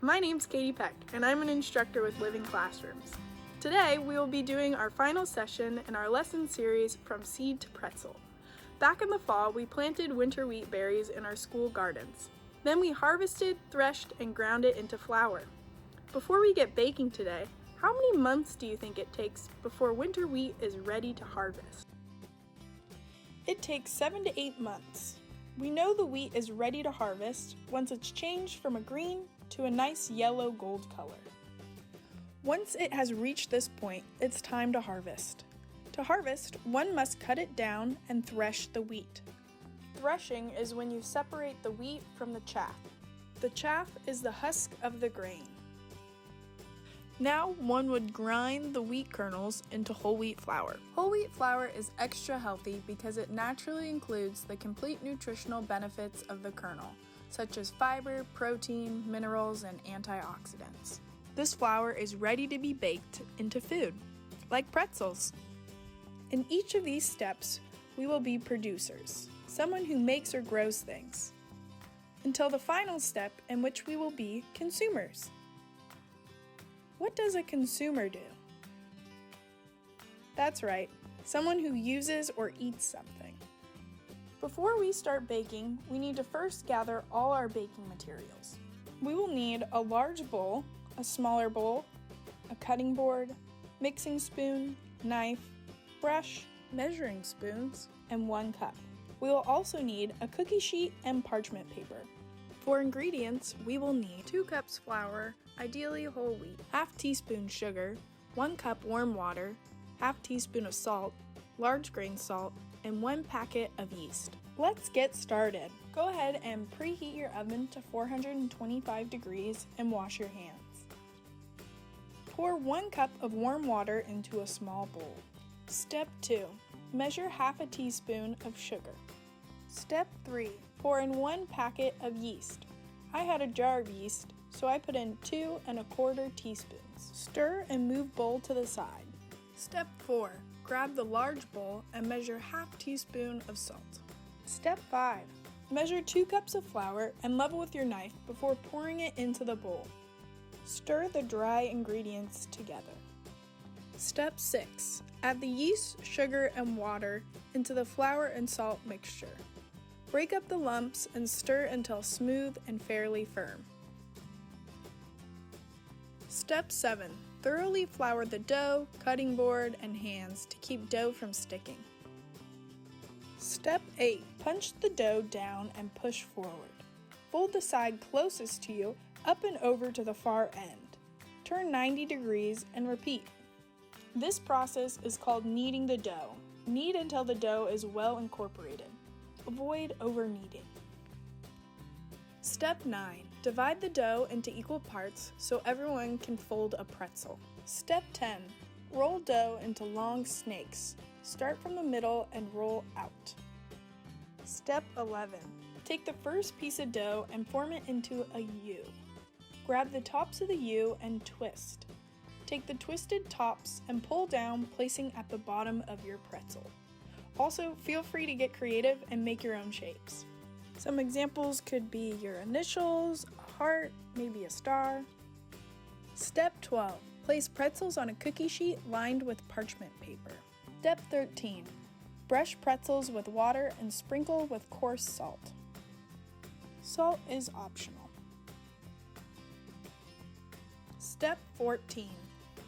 my name's Katie Peck, and I'm an instructor with Living Classrooms. Today, we will be doing our final session in our lesson series From Seed to Pretzel. Back in the fall, we planted winter wheat berries in our school gardens. Then we harvested, threshed, and ground it into flour. Before we get baking today, how many months do you think it takes before winter wheat is ready to harvest? It takes 7 to 8 months. We know the wheat is ready to harvest once it's changed from a green to a nice yellow gold color. Once it has reached this point, it's time to harvest. To harvest, one must cut it down and thresh the wheat. Threshing is when you separate the wheat from the chaff. The chaff is the husk of the grain. Now one would grind the wheat kernels into whole wheat flour. Whole wheat flour is extra healthy because it naturally includes the complete nutritional benefits of the kernel, such as fiber, protein, minerals, and antioxidants. This flour is ready to be baked into food, like pretzels. In each of these steps, we will be producers, someone who makes or grows things, until the final step in which we will be consumers. What does a consumer do? That's right, someone who uses or eats something. Before we start baking, we need to first gather all our baking materials. We will need a large bowl, a smaller bowl, a cutting board, mixing spoon, knife, brush, measuring spoons, and 1 cup. We will also need a cookie sheet and parchment paper. For ingredients, we will need 2 cups flour, ideally whole wheat, ½ teaspoon sugar, 1 cup warm water, ½ teaspoon of salt, large grain salt, and 1 packet of yeast. Let's get started. Go ahead and preheat your oven to 425 degrees and wash your hands. Pour 1 cup of warm water into a small bowl. Step 2. Measure ½ teaspoon of sugar. Step 3. Pour in 1 packet of yeast. I had a jar of yeast, so I put in 2 1/4 teaspoons. Stir and move bowl to the side. Step 4. Grab the large bowl and measure ½ teaspoon of salt. Step 5. Measure 2 cups of flour and level with your knife before pouring it into the bowl. Stir the dry ingredients together. Step 6. Add the yeast, sugar, and water into the flour and salt mixture. Break up the lumps and stir until smooth and fairly firm. Step 7. Thoroughly flour the dough, cutting board, and hands to keep dough from sticking. Step 8. Punch the dough down and push forward. Fold the side closest to you up and over to the far end. Turn 90 degrees and repeat. This process is called kneading the dough. Knead until the dough is well incorporated. Avoid over-kneading. Step 9. Divide the dough into equal parts so everyone can fold a pretzel. Step 10. Roll dough into long snakes. Start from the middle and roll out. Step 11. Take the first piece of dough and form it into a U. Grab the tops of the U and twist. Take the twisted tops and pull down, placing at the bottom of your pretzel. Also, feel free to get creative and make your own shapes. Some examples could be your initials, a heart, maybe a star. Step 12. Place pretzels on a cookie sheet lined with parchment paper. Step 13. Brush pretzels with water and sprinkle with coarse salt. Salt is optional. Step 14.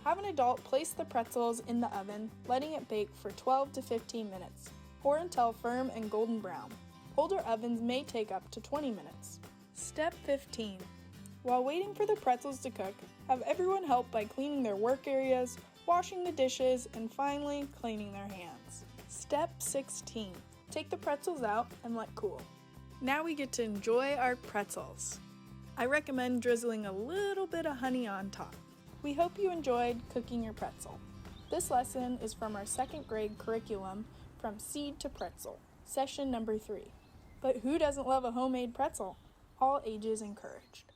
Have an adult place the pretzels in the oven, letting it bake for 12 to 15 minutes, or until firm and golden brown. Older ovens may take up to 20 minutes. Step 15. While waiting for the pretzels to cook, have everyone help by cleaning their work areas, washing the dishes, and finally cleaning their hands. Step 16. Take the pretzels out and let cool. Now we get to enjoy our pretzels. I recommend drizzling a little bit of honey on top. We hope you enjoyed cooking your pretzel. This lesson is from our 2nd grade curriculum, From Seed to Pretzel, session number 3. But who doesn't love a homemade pretzel? All ages encouraged.